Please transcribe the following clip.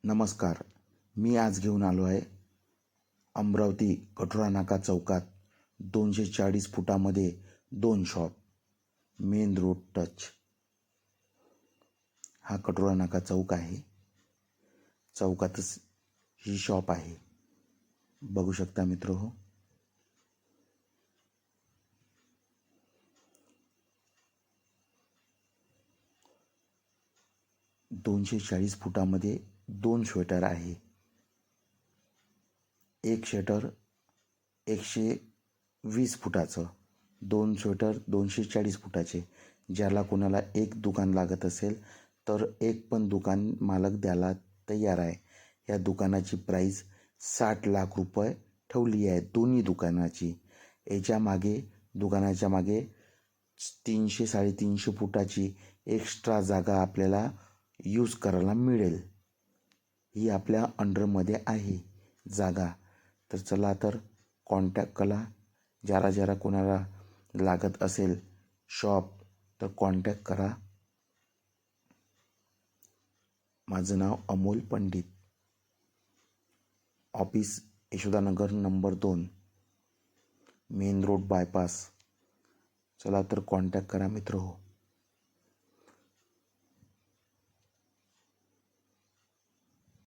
नमस्कार. मी आज घेऊन आलो आहे अमरावती कठोरा नाका चौकात 240 फुटामध्ये 2 शॉप, मेन रोड टच. हा कठोरा नाका चौक आहे. चौकातच ही शॉप आहे. बघू शकता मित्र हो. ,240 फुटामध्ये 2 स्वेटर आहे. एक स्वेटर 120 फुटाचं, 2 स्वेटर 240 फुटाचे. ज्याला कोणाला एक दुकान लागत असेल तर एक पण दुकान मालक द्यायला तयार आहे. या दुकानाची प्राईस 60 लाख रुपये ठेवली आहे दोन्ही दुकानाची. याच्या मागे दुकानाच्या मागे 300-350 फुटाची एक्स्ट्रा जागा आपल्याला यूज करायला मिळेल. ही आपल्या अंडरमध्ये आहे जागा. तर चला तर कॉन्टॅक्ट करा. जरा कोणाला लागत असेल शॉप तर कॉन्टॅक्ट करा. माझं नाव Amol Pandit. Office Yashodanagar number 2, main road bypass. चला तर कॉन्टॅक्ट करा मित्र हो.